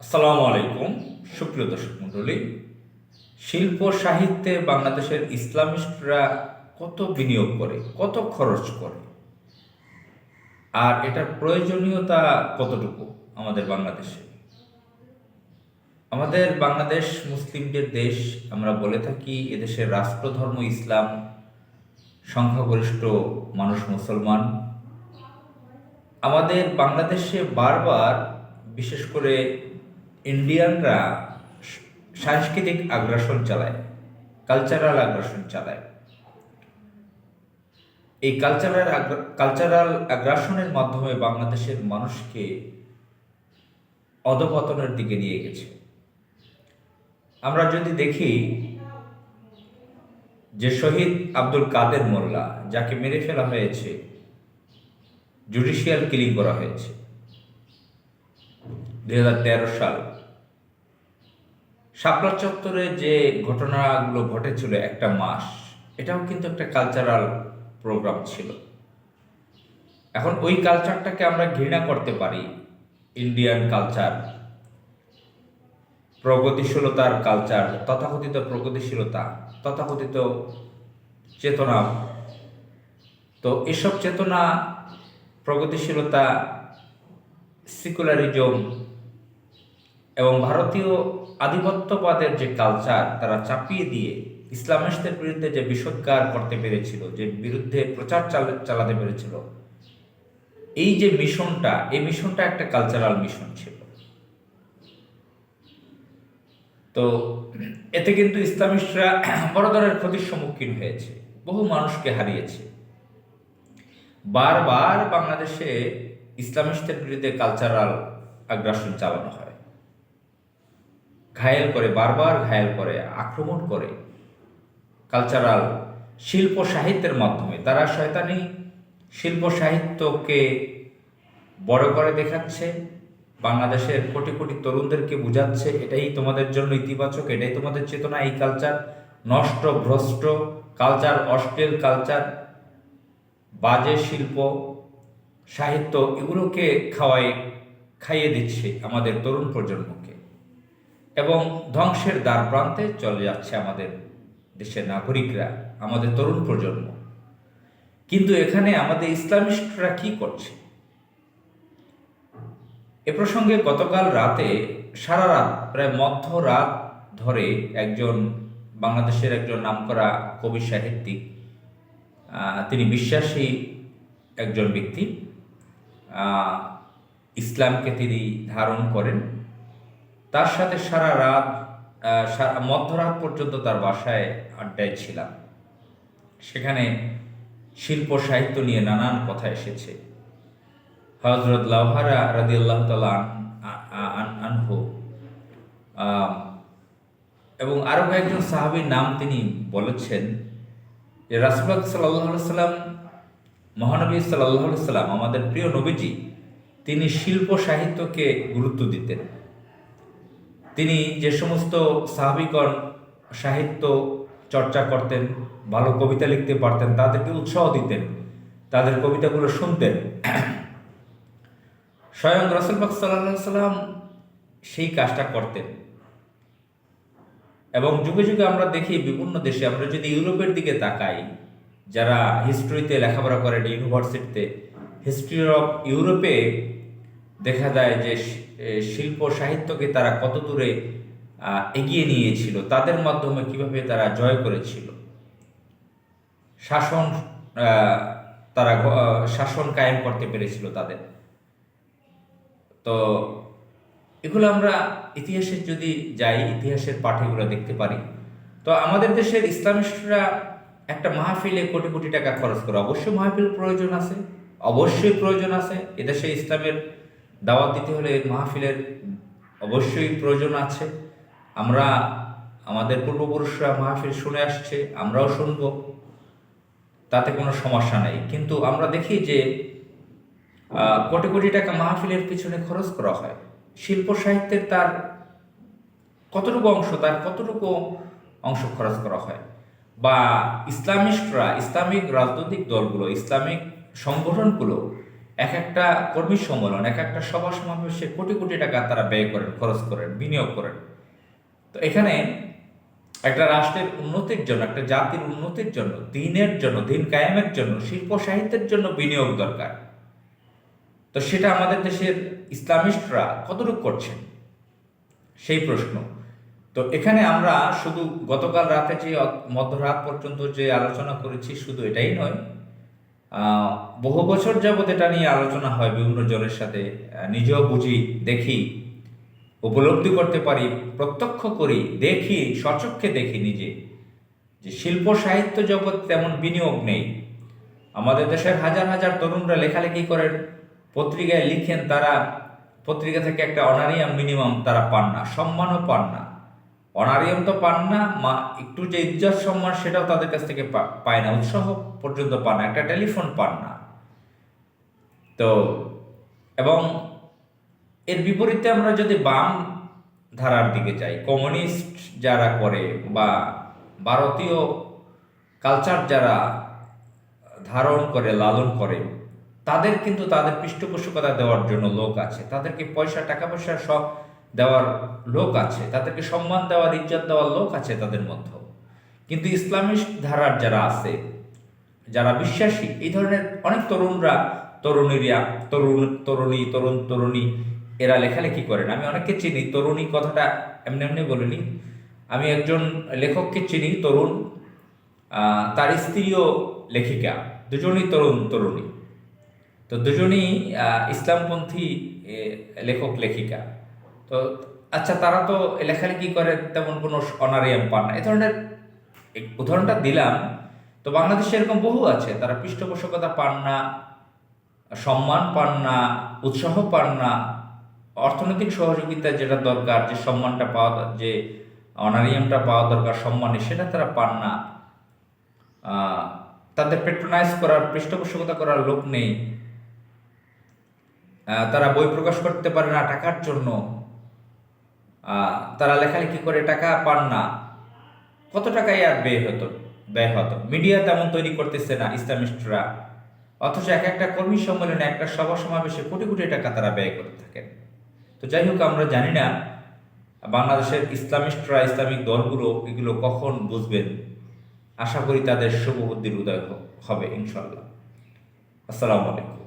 আসসালামু আলাইকুম। সুপ্রিয় দর্শক মণ্ডলী, শিল্প সাহিত্যে বাংলাদেশের ইসলামিস্টরা কত বিনিয়োগ করে, কত খরচ করে, আর এটার প্রয়োজনীয়তা কতটুকু আমাদের বাংলাদেশে। আমাদের বাংলাদেশ মুসলিমদের দেশ, আমরা বলে থাকি এদেশের রাষ্ট্রধর্ম ইসলাম, সংখ্যাগরিষ্ঠ মানুষ মুসলমান। আমাদের বাংলাদেশে বারবার, বিশেষ করে ইন্ডিয়ানরা সাংস্কৃতিক আগ্রাসন চালায়, কালচারাল আগ্রাসন চালায়। এই কালচারাল আগ্রাসনের মাধ্যমে বাংলাদেশের মানুষকে অধপতনের দিকে নিয়ে গেছে। আমরা যদি দেখি যে শহীদ আব্দুল কাদের মোল্লা, যাকে মেরে ফেলা হয়েছে, জুডিশিয়াল কিলিং করা হয়েছে 2013 সাল, শাপলা চত্বরে যে ঘটনাগুলো ঘটেছিল একটা মাস, এটাও কিন্তু একটা কালচারাল প্রোগ্রাম ছিল। এখন ওই কালচারটাকে আমরা ঘৃণা করতে পারি, ইন্ডিয়ান কালচার, প্রগতিশীলতার কালচার, তথাকথিত প্রগতিশীলতা, তথাকথিত চেতনা। তো এসব চেতনা, প্রগতিশীলতা, সেকুলারিজম এবং ভারতীয় আধিপত্যবাদের যে কালচার, তারা চাপিয়ে দিয়ে ইসলামিস্টদের বিরুদ্ধে যে বিষোদ্গার করতে পেরেছিল, যে বিরুদ্ধে প্রচার চালাতে পেরেছিল, এই যে মিশনটা, এই মিশনটা একটা কালচারাল মিশন ছিল। তো এতে কিন্তু ইসলামিস্টরা বড় ধরনের ক্ষতির সম্মুখীন হয়েছে, বহু মানুষকে হারিয়েছে। বারবার বাংলাদেশে ইসলামিস্টদের বিরুদ্ধে কালচারাল আগ্রাসন চালানো হয়, ঘায়েল করে, বারবার ঘায়েল করে, আক্রমণ করে। কালচারাল শিল্প সাহিত্যের মাধ্যমে তারা শয়তানি শিল্প সাহিত্যকে বড় করে দেখাচ্ছে, বাংলাদেশের কোটি কোটি তরুণদেরকে বুঝাচ্ছে এটাই তোমাদের জন্য ইতিবাচক, এটাই তোমাদের চেতনা। এই কালচার নষ্ট, ভ্রষ্ট কালচার, অশ্লীল কালচার, বাজে শিল্প সাহিত্য, এগুলোকে খাইয়ে দিচ্ছে আমাদের তরুণ প্রজন্মকে, এবং ধ্বংসের দ্বার প্রান্তে চলে যাচ্ছে আমাদের দেশের নাগরিকরা, আমাদের তরুণ প্রজন্ম। কিন্তু এখানে আমাদের ইসলামিস্টরা কি করছে? এ প্রসঙ্গে গতকাল রাতে, সারা রাত, প্রায় মধ্যরাত ধরে একজন বাংলাদেশের একজন নামকরা কবি সাহিত্যিক, তিনি বিশ্বাসী একজন ব্যক্তি, ইসলামকে তিনি ধারণ করেন, তার সাথে সারা রাত, মধ্যরাত পর্যন্ত তার বাসায় আড্ডায় ছিলাম। সেখানে শিল্প সাহিত্য নিয়ে নানান কথা এসেছে। হযরত লাওহারা রাদিয়াল্লাহু তাআলা আনহু এবং আরো কয়েকজন সাহাবীর নাম তিনি বলেছেন যে রাসূলুল্লাহ সাল্লাল্লাহু আলাইহি সাল্লাম, মহানবী সাল্লাল্লাহু আলাইহি সাল্লাম, আমাদের প্রিয় নবীজি, তিনি শিল্প সাহিত্যকে গুরুত্ব দিতেন। তিনি যে সমস্ত সাহাবীগণ সাহিত্য চর্চা করতেন, ভালো কবিতা লিখতে পারতেন, তাদেরকে উৎসাহ দিতেন, তাদের কবিতাগুলো শুনতেন। স্বয়ং রাসূল পাক সাল্লাল্লাহু আলাইহি সাল্লাম সেই কাজটা করতেন। এবং যুগে যুগে আমরা দেখি বিভিন্ন দেশে, আমরা যদি ইউরোপের দিকে তাকাই, যারা হিস্ট্রিতে লেখাপড়া করেন ইউনিভার্সিটিতে, হিস্ট্রি অফ ইউরোপে দেখা যায় যে শিল্প সাহিত্যকে তারা কত দূরে এগিয়ে নিয়েছিল, তাদের মাধ্যমে কিভাবে তারা জয় করেছিল, শাসন, তারা শাসন কায়েম করতে পেরেছিল তাদের। তো এগুলো আমরা ইতিহাসে যদি যাই, ইতিহাসের পাঠে এগুলো দেখতে পারি। তো আমাদের দেশের ইসলামিস্টরা একটা মাহফিলে কোটি কোটি টাকা খরচ করে, অবশ্যই মাহফিল প্রয়োজন আছে, অবশ্যই প্রয়োজন আছে। এদেশে ইসলামের দাওয়াত দিতে হলে মাহফিলের অবশ্যই প্রয়োজন আছে। আমরা, আমাদের পূর্বপুরুষরা মাহফিল শুনে আসছে, আমরাও শুনব, তাতে কোনো সমস্যা নেই। কিন্তু আমরা দেখি যে কোটি কোটি টাকা মাহফিলের পিছনে খরচ করা হয়, শিল্প সাহিত্যের তার কতটুকু অংশ খরচ করা হয়? বা ইসলামিস্টরা, ইসলামিক রাজনৈতিক দলগুলো, ইসলামিক সংগঠনগুলো এক একটা কর্মী সম্মেলন, এক একটা সভা সমাবেশে কোটি কোটি টাকা তারা ব্যয় করেন, খরচ করেন, বিনিয়োগ করেন। তো এখানে একটা রাষ্ট্রের উন্নতির জন্য, একটা জাতির উন্নতির জন্য, দিনের জন্য, দিন কায়েমের জন্য, শিল্প সাহিত্যের জন্য বিনিয়োগ দরকার। তো সেটা আমাদের দেশের ইসলামিস্টরা কতটুকু করছেন, সেই প্রশ্ন। তো এখানে আমরা শুধু গতকাল রাতে যে মধ্যরাত পর্যন্ত যে আলোচনা করেছি, শুধু এটাই নয়, বহু বছর যাবৎ এটা নিয়ে আলোচনা হয় বিভিন্ন জনের সাথে। নিজেও বুঝি, দেখি, উপলব্ধি করতে পারি, প্রত্যক্ষ করি, দেখি, স্বচক্ষে দেখি নিজে, যে শিল্প সাহিত্য জগৎ তেমন বিনিয়োগ নেই। আমাদের দেশের হাজার হাজার তরুণরা লেখালেখি করেন, পত্রিকায় লিখেন, তারা পত্রিকা থেকে একটা অনারিয়াম মিনিমাম তারা পান না, সম্মানও পান না। অনারিয়াম তো পান না, একটু যে ইজ্জত সম্মান সেটাও তাদের কাছ থেকে পায় না, উৎসাহ পর্যন্ত পান না, একটা টেলিফোন পান না। তো এবং এর বিপরীতে আমরা যদি বাম ধারার দিকে যাই, কমিউনিস্ট যারা করে বা ভারতীয় কালচার যারা ধারণ করে, লালন করে, তাদের কিন্তু তাদের পৃষ্ঠপোষকতা দেওয়ার জন্য লোক আছে, তাদেরকে পয়সা, টাকা পয়সা সব দেওয়ার লোক আছে, তাদেরকে সম্মান দেওয়ার, ইজ্জত দেওয়ার লোক আছে তাদের মধ্যে। কিন্তু ইসলামিস্ট ধারার যারা আছে, যারা বিশ্বাসী, এই ধরনের অনেক তরুণরা, তরুণী এরা লেখালেখি করেন। আমি অনেককে চিনি, তরুণী কথাটা এমনি এমনি বলিনি, আমি একজন লেখককে চিনি, তরুণ, তার স্ত্রীও লেখিকা, দুজনই তরুণী। তো দুজনই ইসলামপন্থী লেখক লেখিকা। তো আচ্ছা, তারা তো লেখালেখি করে, তেমন কোনো অনারিয়াম পান না, এ ধরনের উদাহরণটা দিলাম। তো বাংলাদেশে এরকম বহু আছে, তারা পৃষ্ঠপোষকতা পান না, সম্মান পান না, উৎসাহ পান না, অর্থনৈতিক সহযোগিতা যেটা দরকার, যে সম্মানটা পাওয়া, যে অনারিয়ামটা পাওয়া দরকার সম্মানে, সেটা তারা পান না। তাদের পেট্রোনাইজ করার, পৃষ্ঠপোষকতা করার লোক নেই। তারা বই প্রকাশ করতে পারে না টাকার জন্য, তারা লেখালেখি করে টাকা পান না। কত টাকাই আর ব্যয় হতো। মিডিয়া তেমন তৈরি করতেছে না ইসলামিস্টরা, অথচ এক একটা কর্মী সম্মেলনে, একটা সভা সমাবেশে কোটি কোটি টাকা তারা ব্যয় করে থাকেন। তো যাই হোক, আমরা জানি না বাংলাদেশের ইসলামিস্টরা, ইসলামিক দলগুলো এগুলো কখন বুঝবেন। আশা করি তাদের শুভ বুদ্ধির উদয় হবে ইনশাল্লাহ। আসসালামু আলাইকুম।